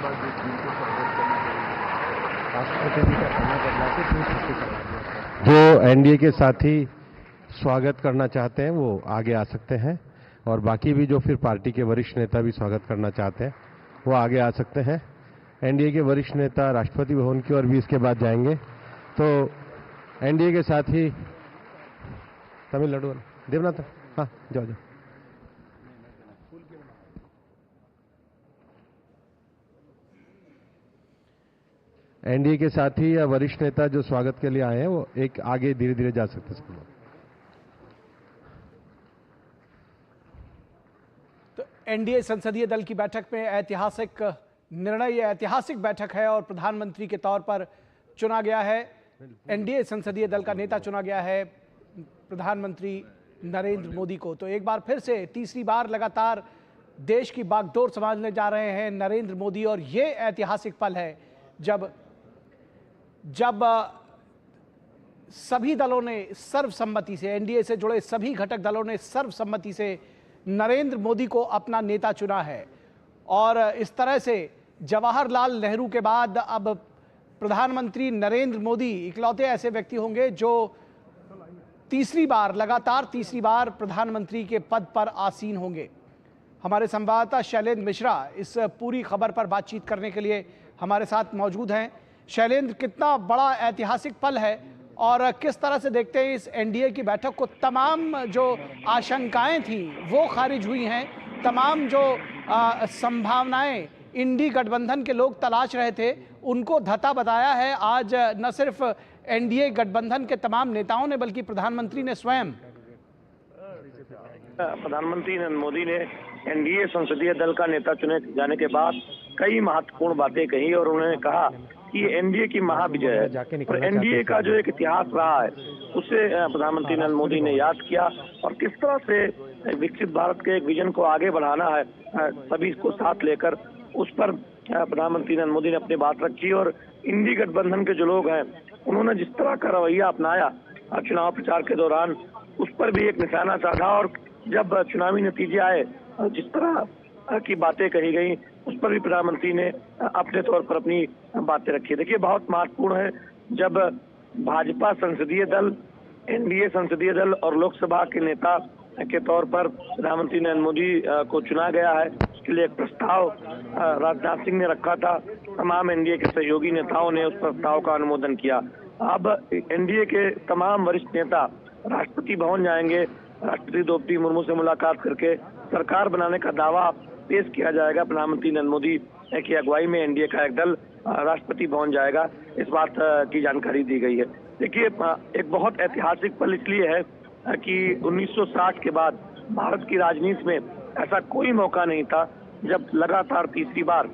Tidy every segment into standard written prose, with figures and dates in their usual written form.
बाद जिस दिन को स्वागत करना चाहिए, राष्ट्रपति जी का समय बदला के फिर छुट्टी करवा दिया। जो एनडीए के साथी स्वागत करना चाहते हैं वो आगे आ सकते हैं, और बाकी भी जो फिर पार्टी के वरिष्ठ नेता भी स्वागत करना चाहते हैं वो आगे आ सकते हैं। एनडीए के वरिष्ठ नेता राष्ट्रपति भवन की ओर भी इसके बाद जाएंगे। तो एनडीए के साथी तमिलनाडु देवनाथ, हाँ जाओ जाओ। एनडीए के साथी या वरिष्ठ नेता जो स्वागत के लिए आए हैं वो एक आगे धीरे धीरे जा सकते हैं। तो एनडीए संसदीय दल की बैठक में ऐतिहासिक निर्णय, यह ऐतिहासिक बैठक है और प्रधानमंत्री के तौर पर चुना गया है। एनडीए संसदीय दल का नेता चुना गया है प्रधानमंत्री नरेंद्र मोदी को। तो एक बार फिर से तीसरी बार लगातार देश की बागडोर संभालने जा रहे हैं नरेंद्र मोदी, और ये ऐतिहासिक पल है जब सभी दलों ने सर्वसम्मति से, एनडीए से जुड़े सभी घटक दलों ने सर्वसम्मति से नरेंद्र मोदी को अपना नेता चुना है। और इस तरह से जवाहरलाल नेहरू के बाद अब प्रधानमंत्री नरेंद्र मोदी इकलौते ऐसे व्यक्ति होंगे जो लगातार तीसरी बार प्रधानमंत्री के पद पर आसीन होंगे। हमारे संवाददाता शैलेंद्र मिश्रा इस पूरी खबर पर बातचीत करने के लिए हमारे साथ मौजूद हैं। शैलेंद्र, कितना बड़ा ऐतिहासिक पल है और किस तरह से देखते हैं इस एनडीए की बैठक को? तमाम जो आशंकाएं थी वो खारिज हुई हैं, तमाम जो संभावनाएं इंडी गठबंधन के लोग तलाश रहे थे उनको धता बताया है आज न सिर्फ एनडीए गठबंधन के तमाम नेताओं ने बल्कि प्रधानमंत्री ने स्वयं। प्रधानमंत्री नरेंद्र मोदी ने एनडीए संसदीय दल का नेता चुने जाने के बाद कई महत्वपूर्ण बातें कही और उन्होंने कहा कि एनडीए की महाविजय है और एनडीए का जो एक इतिहास रहा है उसे प्रधानमंत्री नरेंद्र मोदी ने याद किया और किस तरह से विकसित भारत के एक विजन को आगे बढ़ाना है सभी को साथ लेकर, उस पर प्रधानमंत्री नरेंद्र मोदी ने अपनी बात रखी। और इंडी गठबंधन के जो लोग हैं उन्होंने जिस तरह का रवैया अपनाया चुनाव प्रचार के दौरान, उस पर भी एक निशाना साधा और जब चुनावी नतीजे आए जिस तरह की बातें कही गई उस पर भी प्रधानमंत्री ने अपने तौर पर अपनी बातें रखी। देखिए, बहुत महत्वपूर्ण है जब भाजपा संसदीय दल, एनडीए संसदीय दल और लोकसभा के नेता के तौर पर प्रधानमंत्री नरेंद्र मोदी को चुना गया है। उसके लिए एक प्रस्ताव राजनाथ सिंह ने रखा था, तमाम एनडीए के सहयोगी नेताओं ने उस प्रस्ताव का अनुमोदन किया। अब एनडीए के तमाम वरिष्ठ नेता राष्ट्रपति भवन जाएंगे, राष्ट्रपति द्रौपदी मुर्मू से मुलाकात करके सरकार बनाने का दावा पेश किया जाएगा। प्रधानमंत्री नरेंद्र मोदी की अगुवाई में एनडीए का एक दल राष्ट्रपति भवन जाएगा, इस बात की जानकारी दी गई है। देखिए, एक बहुत ऐतिहासिक पल इसलिए है कि 1960 के बाद भारत की राजनीति में ऐसा कोई मौका नहीं था जब लगातार तीसरी बार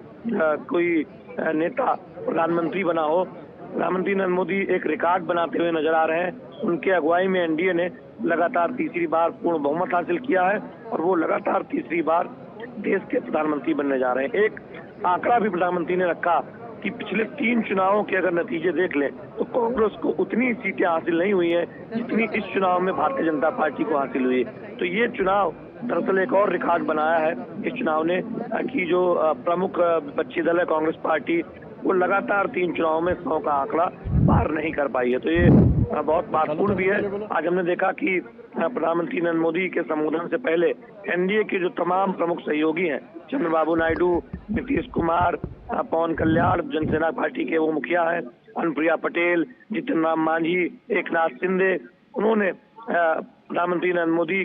कोई नेता प्रधानमंत्री बना हो। प्रधानमंत्री नरेंद्र मोदी एक रिकॉर्ड बनाते हुए नजर आ रहे हैं। उनके अगुवाई में एनडीए ने लगातार तीसरी बार पूर्ण बहुमत हासिल किया है और वो लगातार तीसरी बार देश के प्रधानमंत्री बनने जा रहे हैं। एक आंकड़ा भी प्रधानमंत्री ने रखा कि पिछले 3 चुनावों के अगर नतीजे देख लें तो कांग्रेस को उतनी सीटें हासिल नहीं हुई हैं जितनी इस चुनाव में भारतीय जनता पार्टी को हासिल हुई है। तो ये चुनाव दरअसल एक और रिकॉर्ड बनाया है इस चुनाव ने कि जो प्रमुख विपक्षी दल है कांग्रेस पार्टी, वो लगातार 3 चुनावों में 100 का आंकड़ा पार नहीं कर पाई है। तो ये बहुत महत्वपूर्ण भी है। आज हमने देखा कि प्रधानमंत्री नरेंद्र मोदी के संबोधन से पहले एनडीए के जो तमाम प्रमुख सहयोगी हैं, चंद्रबाबू नायडू, नीतीश कुमार, पवन कल्याण, जनसेना पार्टी के वो मुखिया हैं, अनुप्रिया पटेल, जितिन राम मांझी, एकनाथ शिंदे, उन्होंने प्रधानमंत्री नरेंद्र मोदी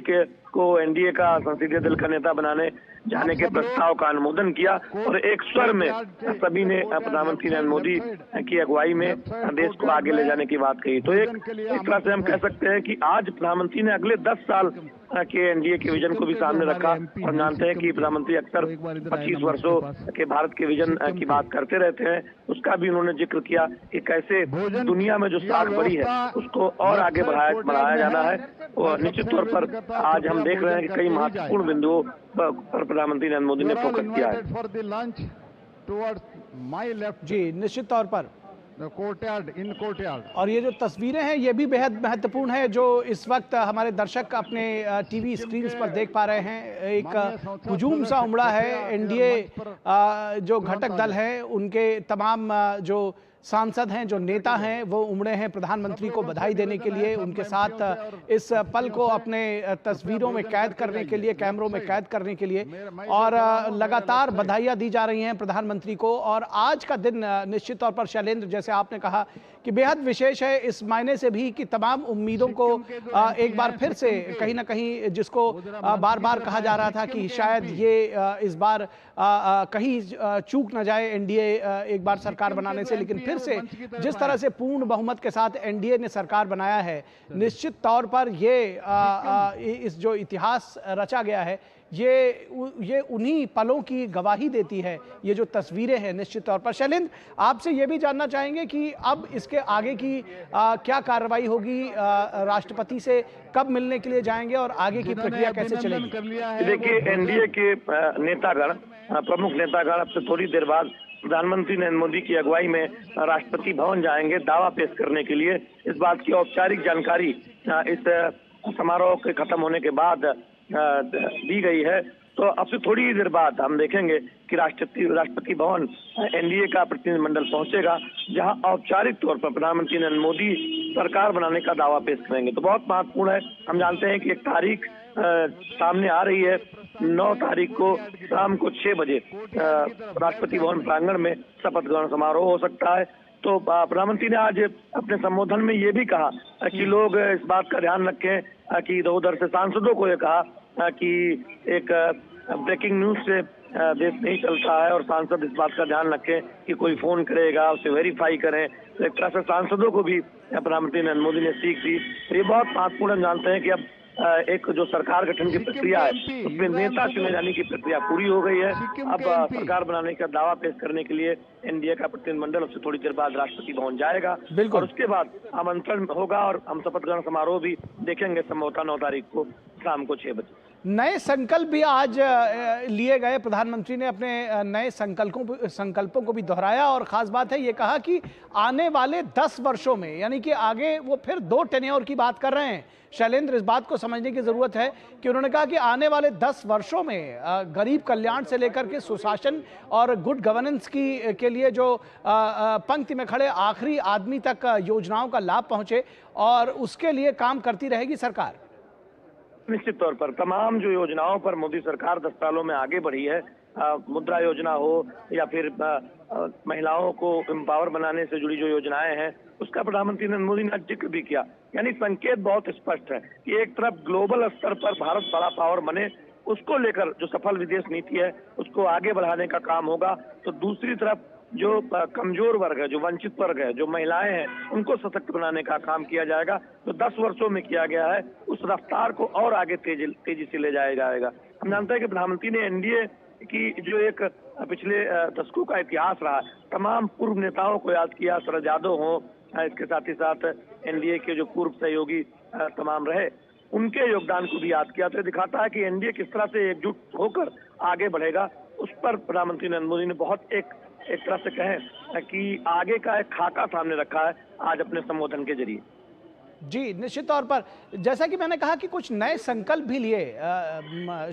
को एनडीए का संसदीय दल का नेता बनाने जाने के प्रस्ताव का अनुमोदन किया और एक स्वर में सभी ने प्रधानमंत्री नरेंद्र मोदी की अगुवाई में देश को आगे ले जाने की बात कही। तो एक तरह से हम कह सकते हैं कि आज प्रधानमंत्री ने अगले 10 साल के एनडीए के विजन को भी सामने रखा और जानते हैं कि प्रधानमंत्री अक्सर 25 वर्षों के भारत के विजन की बात करते रहते हैं, उसका भी उन्होंने जिक्र किया कि कैसे दुनिया में जो साख बढ़ी है उसको और आगे बढ़ाया जाना है। और निश्चित तौर पर आज हम देख रहे हैं कि कई महत्वपूर्ण बिंदुओं पर प्रधानमंत्री नरेंद्र मोदी ने फोकस किया है। जी, निश्चित तौर पर the courtyard, in courtyard. और ये जो तस्वीरें हैं ये भी बेहद महत्वपूर्ण है, जो इस वक्त हमारे दर्शक अपने टीवी स्क्रीन पर देख पा रहे हैं। एक हुजूम सा उमड़ा है। एनडीए जो घटक दल है उनके तमाम जो सांसद हैं, जो नेता हैं, वो उमड़े हैं प्रधानमंत्री को बधाई देने के लिए, उनके साथ इस पल को अपने तस्वीरों में कैद करने के लिए, कैमरों में कैद करने के लिए, और लगातार बधाइयां दी जा रही हैं प्रधानमंत्री को। और आज का दिन निश्चित तौर पर शैलेंद्र, जैसे आपने कहा कि बेहद विशेष है इस मायने से भी कि तमाम उम्मीदों को एक बार फिर से कहीं ना कहीं, जिसको बार बार कहा जा रहा था कि शायद ये इस बार कहीं चूक न जाए एनडीए एक बार सरकार बनाने से, लेकिन फिर से जिस तरह से पूर्ण बहुमत के साथ एनडीए ने सरकार बनाया है, निश्चित तौर पर ये इस जो इतिहास रचा गया है ये उन्हीं पलों की गवाही देती है। ये जो तस्वीरें हैं निश्चित तौर पर। शैलेंद्र, आपसे ये भी जानना चाहेंगे कि अब इसके आगे की क्या कार्रवाई होगी, राष्ट्रपति से कब मिलने के लिए जाएंगे और आगे की प्रक्रिया कैसे चलेगी? देखिए, एनडीए के नेतागण, प्रमुख नेतागण अब से थोड़ी देर बाद प्रधानमंत्री नरेंद्र मोदी की अगुवाई में राष्ट्रपति भवन जाएंगे दावा पेश करने के लिए। इस बात की औपचारिक जानकारी इस समारोह के खत्म होने के बाद दी गई है। तो अब से थोड़ी ही देर बाद हम देखेंगे कि राष्ट्रपति भवन एनडीए का प्रतिनिधिमंडल पहुंचेगा, जहां औपचारिक तौर पर प्रधानमंत्री नरेंद्र मोदी सरकार बनाने का दावा पेश करेंगे। तो बहुत महत्वपूर्ण है। हम जानते हैं कि एक तारीख सामने आ रही है, 9 तारीख को शाम को 6 बजे राष्ट्रपति भवन प्रांगण में शपथ ग्रहण समारोह हो सकता है। तो प्रधानमंत्री ने आज अपने संबोधन में ये भी कहा कि लोग इस बात का ध्यान रखें कि इधर उधर से सांसदों को ये कहा कि एक ब्रेकिंग न्यूज से देश नहीं चलता है, और सांसद इस बात का ध्यान रखें कि कोई फोन करेगा उसे वेरीफाई करें। तो एक तरह से सांसदों को भी प्रधानमंत्री नरेंद्र मोदी ने सीख दी। तो ये बहुत महत्वपूर्ण जानते हैं कि अब एक जो सरकार गठन की प्रक्रिया है उसमें नेता चुने जाने की प्रक्रिया पूरी हो गई है। अब सरकार बनाने का दावा पेश करने के लिए एनडीए का प्रतिनिधिमंडल उससे थोड़ी देर बाद राष्ट्रपति भवन जाएगा, और उसके बाद आमंत्रण होगा और हम शपथ ग्रहण समारोह भी देखेंगे संभवतः 9 तारीख को शाम को 6 बजे। नए संकल्प भी आज लिए गए। प्रधानमंत्री ने अपने नए संकल्पों को भी दोहराया, और खास बात है ये कहा कि आने वाले 10 वर्षों में, यानी कि आगे वो फिर 2 टेन्योर की बात कर रहे हैं। शैलेंद्र, इस बात को समझने की जरूरत है कि उन्होंने कहा कि आने वाले 10 वर्षों में गरीब कल्याण से लेकर के सुशासन और गुड गवर्नेंस के लिए जो पंक्ति में खड़े आखिरी आदमी तक योजनाओं का लाभ पहुंचे, और उसके लिए काम करती रहेगी सरकार। निश्चित तौर पर तमाम जो योजनाओं पर मोदी सरकार 10 सालों में आगे बढ़ी है, मुद्रा योजना हो या फिर महिलाओं को एम्पावर बनाने से जुड़ी जो योजनाएं हैं, उसका प्रधानमंत्री नरेंद्र मोदी ने जिक्र भी किया। यानी संकेत बहुत स्पष्ट है कि एक तरफ ग्लोबल स्तर पर भारत बड़ा पावर बने, उसको लेकर जो सफल विदेश नीति है उसको आगे बढ़ाने का काम होगा। तो दूसरी तरफ जो कमजोर वर्ग है, जो वंचित वर्ग है, जो महिलाएं हैं, उनको सशक्त बनाने का काम किया जाएगा। तो 10 वर्षों में किया गया है, उस रफ्तार को और आगे तेजी से ले जाया जाएगा। हम जानते हैं कि प्रधानमंत्री ने एनडीए की जो एक पिछले दशकों का इतिहास रहा, तमाम पूर्व नेताओं को याद किया, शरद यादव हो, इसके साथ ही साथ एनडीए के जो पूर्व सहयोगी तमाम रहे, उनके योगदान को भी याद किया। तो दिखाता है कि एनडीए किस तरह से एकजुट होकर आगे बढ़ेगा। उस पर प्रधानमंत्री नरेंद्र मोदी ने बहुत एक तरह से कहें कि आगे का एक खाका सामने रखा है आज अपने संबोधन के जरिए। जी, निश्चित तौर पर जैसा कि मैंने कहा कि कुछ नए संकल्प भी लिए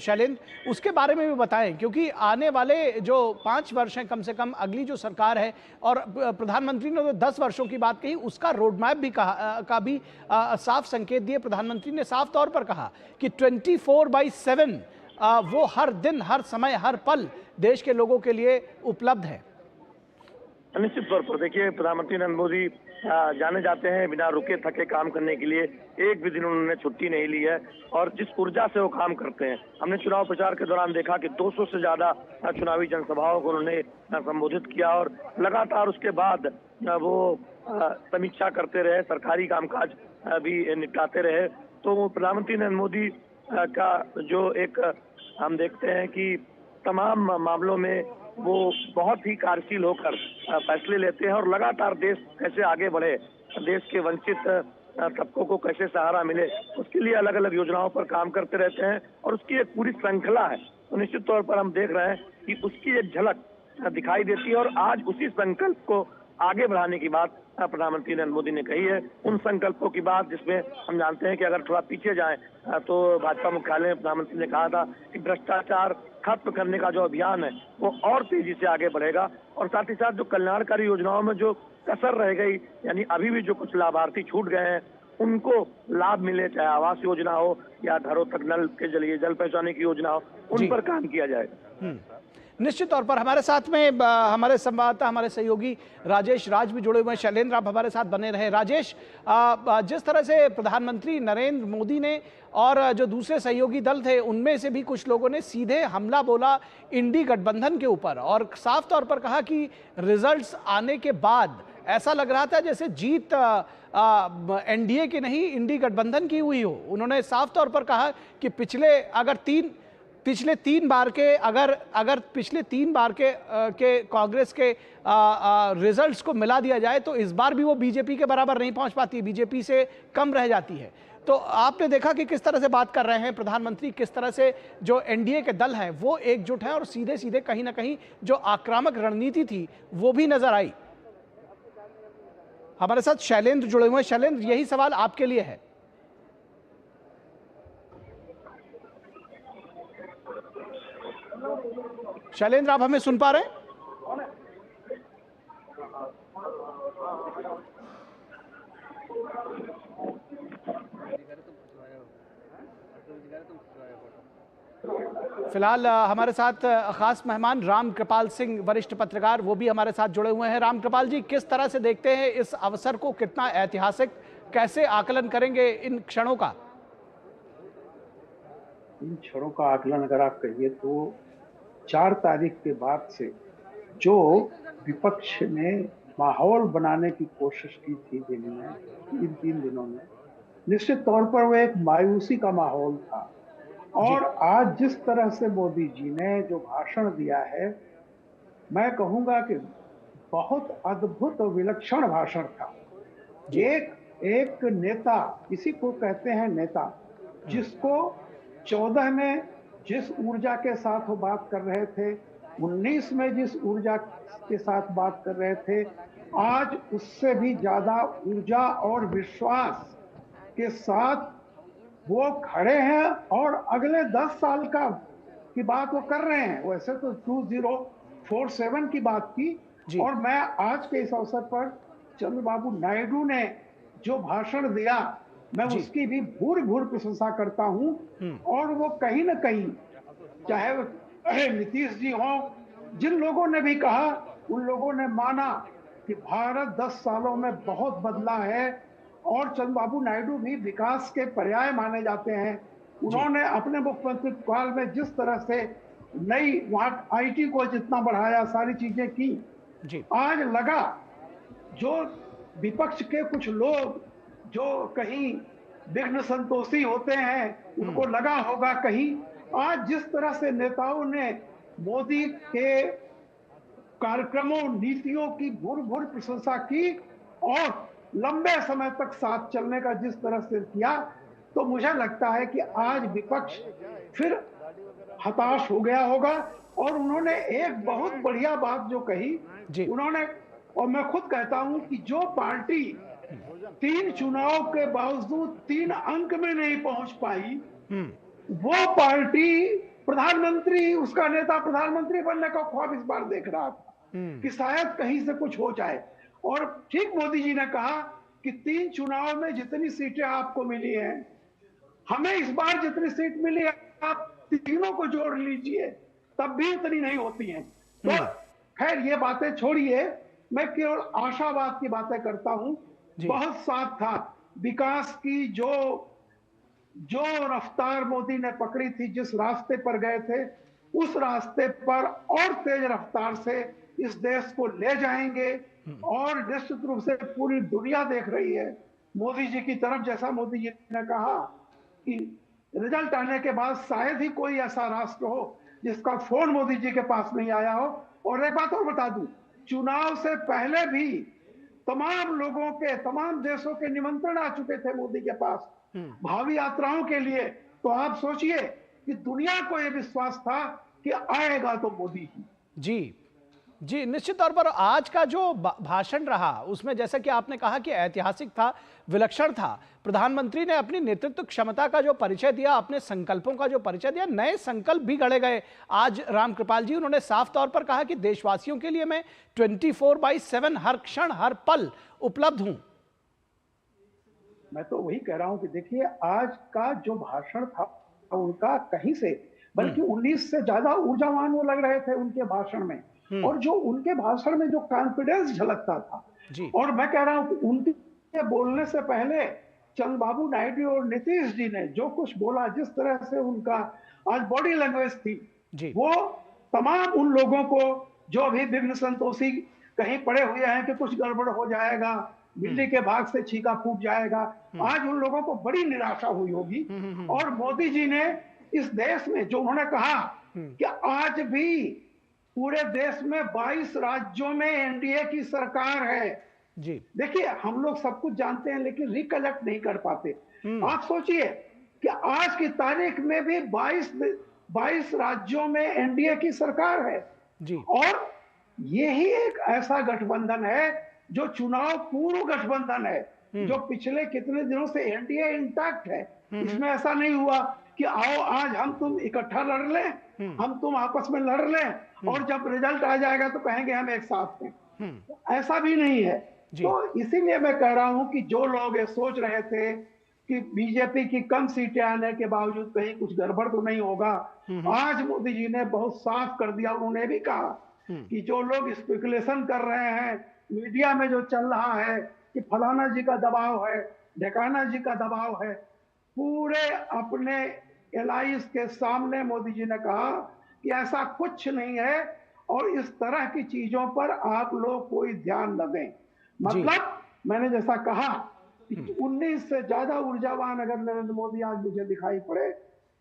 शैलेंद्र, उसके बारे में भी बताएं, क्योंकि आने वाले जो 5 वर्ष हैं कम से कम अगली जो सरकार है, और प्रधानमंत्री ने जो 10 वर्षों की बात कही, उसका रोड मैप भी साफ संकेत दिए। प्रधानमंत्री ने साफ तौर पर कहा कि 24/7 वो हर दिन, हर समय, हर पल देश के लोगों के लिए उपलब्ध है। निश्चित तौर पर देखिए, प्रधानमंत्री नरेंद्र मोदी जाने जाते हैं बिना रुके थके काम करने के लिए। एक भी दिन उन्होंने छुट्टी नहीं ली है, और जिस ऊर्जा से वो काम करते हैं, हमने चुनाव प्रचार के दौरान देखा कि 200 से ज्यादा चुनावी जनसभाओं को उन्होंने संबोधित किया, और लगातार उसके बाद वो समीक्षा करते रहे, सरकारी कामकाज भी निपटाते रहे। तो प्रधानमंत्री नरेंद्र मोदी का जो एक हम देखते हैं कि तमाम मामलों में वो बहुत ही कार्यशील होकर फैसले लेते हैं, और लगातार देश कैसे आगे बढ़े, देश के वंचित तबकों को कैसे सहारा मिले, उसके लिए अलग अलग योजनाओं पर काम करते रहते हैं, और उसकी एक पूरी श्रृंखला है। तो निश्चित तौर पर हम देख रहे हैं कि उसकी एक झलक दिखाई देती है, और आज उसी संकल्प को आगे बढ़ाने की बात प्रधानमंत्री नरेंद्र मोदी ने कही है। उन संकल्पों की बात जिसमें हम जानते हैं कि अगर थोड़ा पीछे जाएं तो भाजपा मुख्यालय में प्रधानमंत्री ने कहा था कि भ्रष्टाचार खत्म करने का जो अभियान है वो और तेजी से आगे बढ़ेगा, और साथ ही साथ जो कल्याणकारी योजनाओं में जो कसर रह गई, यानी अभी भी जो कुछ लाभार्थी छूट गए हैं उनको लाभ मिले, चाहे आवास योजना हो या घरों तक नल के जरिए जल पहुंचाने की योजना हो, उन पर काम किया जाएगा। निश्चित तौर पर हमारे साथ में हमारे संवाददाता, हमारे सहयोगी राजेश राज भी जुड़े हुए हैं। शैलेंद्र, आप हमारे साथ बने रहे। राजेश, जिस तरह से प्रधानमंत्री नरेंद्र मोदी ने और जो दूसरे सहयोगी दल थे उनमें से भी कुछ लोगों ने सीधे हमला बोला इंडी गठबंधन के ऊपर और साफ तौर पर कहा कि रिजल्ट्स आने के बाद ऐसा लग रहा था जैसे जीत एनडीए की नहीं इंडी गठबंधन की हुई हो। उन्होंने साफ तौर पर कहा कि पिछले तीन बार के कांग्रेस के रिजल्ट्स को मिला दिया जाए तो इस बार भी वो बीजेपी के बराबर नहीं पहुंच पाती, बीजेपी से कम रह जाती है। तो आपने देखा कि किस तरह से बात कर रहे हैं प्रधानमंत्री, किस तरह से जो एनडीए के दल हैं वो एकजुट हैं और सीधे सीधे कहीं ना कहीं जो आक्रामक रणनीति थी वो भी नजर आई। हमारे साथ शैलेंद्र जुड़े हुए हैं। शैलेंद्र, यही सवाल आपके लिए है। शैलेंद्र, आप हमें सुन पा रहे हैं? फिलहाल हमारे साथ खास मेहमान राम कृपाल सिंह, वरिष्ठ पत्रकार, वो भी हमारे साथ जुड़े हुए हैं। राम कृपाल जी, किस तरह से देखते हैं इस अवसर को, कितना ऐतिहासिक, कैसे आकलन करेंगे इन क्षणों का? इन क्षणों का आकलन अगर आप कहिए तो 4 तारीख के बाद से जो विपक्ष ने माहौल बनाने की कोशिश की थी दिल्ली में इन 3 दिनों में, निश्चित तौर पर वो एक मायूसी का माहौल था। और आज जिस तरह से मोदी जी ने जो भाषण दिया है, मैं कहूंगा कि बहुत अद्भुत और विलक्षण भाषण था। एक नेता, इसी को कहते हैं नेता, जिसको 14 में जिस ऊर्जा के साथ वो बात कर रहे थे, 19 में जिस ऊर्जा के साथ बात कर रहे थे, आज उससे भी ज्यादा ऊर्जा और विश्वास के साथ वो खड़े हैं और अगले 10 साल की बात वो कर रहे हैं। वैसे तो 2047 की बात की, और मैं आज के इस अवसर पर चंद्रबाबू नायडू ने जो भाषण दिया, मैं उसकी भी भूर प्रशंसा करता हूं। और वो कहीं ना कहीं, चाहे नीतीश जी हों, जिन लोगों ने भी कहा, उन लोगों ने माना कि भारत 10 सालों में बहुत बदला है। और चंद्रबाबू नायडू भी विकास के पर्याय माने जाते हैं। उन्होंने अपने मुख्यमंत्री काल में जिस तरह से नई वहां आईटी को जितना बढ़ाया, सारी चीजें की, आज लगा जो विपक्ष के कुछ लोग जो कहीं विघ्न संतोषी होते हैं, उनको लगा होगा कहीं आज जिस तरह से नेताओं ने मोदी के कार्यक्रमों, नीतियों की भूर प्रशंसा की और लंबे समय तक साथ चलने का जिस तरह से किया, तो मुझे लगता है कि आज विपक्ष फिर हताश हो गया होगा। और उन्होंने एक बहुत बढ़िया बात जो कही, उन्होंने, और मैं खुद कहता हूं कि जो पार्टी 3 चुनाव के बावजूद 3 अंक में नहीं पहुंच पाई, वो पार्टी प्रधानमंत्री, उसका नेता प्रधानमंत्री बनने का ख्वाब इस बार देख रहा था कि शायद कहीं से कुछ हो जाए। और ठीक मोदी जी ने कहा कि 3 चुनाव में जितनी सीटें आपको मिली हैं, हमें इस बार जितनी सीट मिली है, आप तीनों को जोड़ लीजिए, तब भी इतनी नहीं होती हैं। तो खैर ये बातें छोड़िए, मैं केवल आशावाद की बातें करता हूं। बहुत साथ था विकास की, जो रफ्तार मोदी ने पकड़ी थी, जिस रास्ते पर गए थे, उस रास्ते पर और तेज रफ्तार से इस देश को ले जाएंगे। और निश्चित रूप से पूरी दुनिया देख रही है मोदी जी की तरफ। जैसा मोदी जी ने कहा कि रिजल्ट आने के बाद शायद ही कोई ऐसा राष्ट्र हो जिसका फोन मोदी जी के पास नहीं आया हो। और एक बात और बता दूं, चुनाव से पहले भी तमाम लोगों के, तमाम देशों के निमंत्रण आ चुके थे मोदी के पास भावी यात्राओं के लिए। तो आप सोचिए कि दुनिया को यह विश्वास था कि आएगा तो मोदी ही। जी, जी, निश्चित तौर पर आज का जो भाषण रहा उसमें जैसा कि आपने कहा कि ऐतिहासिक था, विलक्षण था। प्रधानमंत्री ने अपनी नेतृत्व क्षमता का जो परिचय दिया, अपने संकल्पों का जो परिचय दिया, नए संकल्प भी गढ़े गए। आज रामकृपाल जी उन्होंने साफ तौर पर कहा कि देशवासियों के लिए मैं 24/7 हर क्षण हर पल उपलब्ध हूं। मैं तो वही कह रहा हूं कि देखिए, आज का जो भाषण था उनका कहीं से, बल्कि 19 से ज्यादा ऊर्जावान वो लग रहे थे उनके भाषण में। और जो उनके भाषण में जो कॉन्फिडेंस झलकता था, और मैं कह रहा हूं कि उनके बोलने से पहले चंद्रबाबू नायडू और नीतीश जी ने जो कुछ बोला, जिस तरह से उनका आज बॉडी लैंग्वेज थी, वो तमाम उन लोगों को जो अभी विघ्न संतोषी कहीं पड़े हुए हैं कि कुछ गड़बड़ हो जाएगा, बिल्ली के भाग से छीका फूट जाएगा, आज उन लोगों को बड़ी निराशा हुई होगी। और मोदी जी ने इस देश में जो उन्होंने कहा कि आज भी पूरे देश में 22 राज्यों में एनडीए की सरकार है। जी, देखिए, हम लोग सब कुछ जानते हैं लेकिन रिकलेक्ट नहीं कर पाते। आप सोचिए कि आज की तारीख में भी 22 राज्यों में एनडीए की सरकार है जी। और यही एक ऐसा गठबंधन है जो चुनाव पूर्व गठबंधन है, जो पिछले कितने दिनों से एनडीए इंटैक्ट है। इसमें ऐसा नहीं हुआ कि आओ आज हम तुम इकट्ठा लड़ लें, हम तुम आपस में लड़ लें और जब रिजल्ट आ जाएगा तो कहेंगे हम एक साथ हैं। ऐसा भी नहीं है। तो इसीलिए मैं कह रहा हूं कि जो लोग ये सोच रहे थे कि बीजेपी की कम सीटें आने के बावजूद कहीं कुछ गड़बड़ तो नहीं होगा, आज मोदी जी ने बहुत साफ कर दिया। उन्होंने भी कहा कि जो लोग स्पेकुलेशन कर रहे हैं, मीडिया में जो चल रहा है कि फलाना जी का दबाव है, ढेकाना जी का दबाव है, पूरे अपने एलाइज के सामने मोदी जी ने कहा कि ऐसा कुछ नहीं है और इस तरह की चीजों पर आप लोग कोई ध्यान न दें। मतलब मैंने जैसा कहा कि 19 से ज्यादा ऊर्जावान अगर नरेंद्र मोदी आज मुझे दिखाई पड़े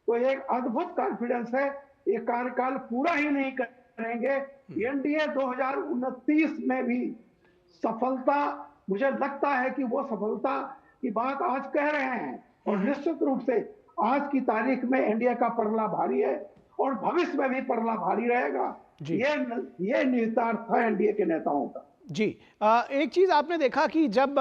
तो एक अद्भुत कॉन्फिडेंस है। ये कार्यकाल पूरा ही नहीं करेंगे, एनडीए 2029 में भी सफलता, मुझे लगता है कि वो सफलता की बात आज कह रहे हैं और निश्चित रूप से आज की तारीख में एनडीए का पलड़ा भारी है और भविष्य में भी पलड़ा भारी रहेगा। ये निहितार्थ है एनडीए के नेताओं का। जी, एक चीज आपने देखा कि जब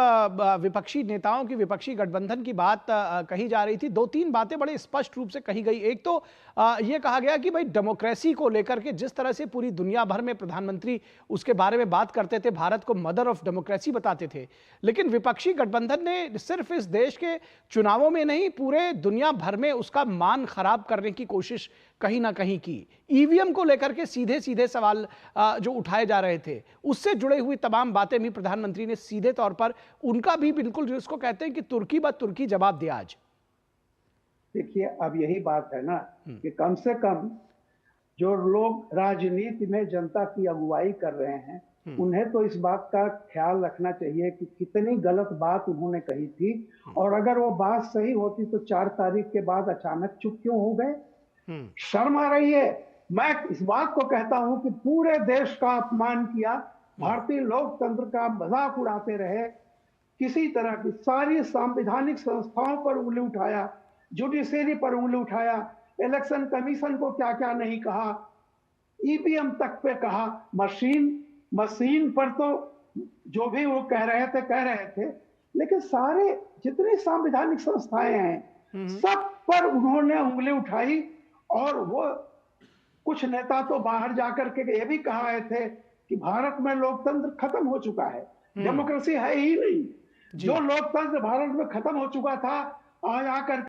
विपक्षी नेताओं की, विपक्षी गठबंधन की बात कही जा रही थी, 2-3 बातें बड़े स्पष्ट रूप से कही गई। एक तो ये कहा गया कि भाई डेमोक्रेसी को लेकर के जिस तरह से पूरी दुनिया भर में प्रधानमंत्री उसके बारे में बात करते थे, भारत को मदर ऑफ डेमोक्रेसी बताते थे, लेकिन विपक्षी गठबंधन ने सिर्फ इस देश के चुनावों में नहीं, पूरे दुनिया भर में उसका मान खराब करने की कोशिश कहीं ना कहीं की। ईवीएम को लेकर के सीधे सीधे सवाल जो उठाए जा रहे थे, उससे जुड़े हुई तमाम बातें भी प्रधानमंत्री ने सीधे तौर पर उनका भी बिल्कुल, जिसको कहते हैं कि तुर्की ब तुर्की जवाब दिया। आज देखिए, अब यही बात है ना कि कम से कम जो लोग राजनीति में जनता की अगुवाई कर रहे हैं, उन्हें तो इस बात का ख्याल रखना चाहिए कि कितनी गलत बात उन्होंने कही थी और अगर वो बात सही होती तो 4 तारीख के बाद अचानक चुप क्यों हो गए। शर्म आ रही है। मैं इस बात को कहता हूं कि पूरे देश का अपमान किया, भारतीय लोकतंत्र का मजाक उड़ाते रहे, किसी तरह की सारी संवैधानिक संस्थाओं पर उंगली उठाया, जुडिशरी पर उंगली उठाया, इलेक्शन कमीशन को क्या क्या नहीं कहा, ईवीएम तक पे कहा, मशीन पर तो जो भी वो कह रहे थे, लेकिन सारे जितनी संवैधानिक संस्थाएं हैं सब पर उन्होंने उंगली उठाई। और वो कुछ नेता तो बाहर जाकर के ये भी कहा थे कि भारत में लोकतंत्र खत्म हो चुका है, डेमोक्रेसी है ही नहीं। जो लोकतंत्र भारत में खत्म हो चुका था, आज आकर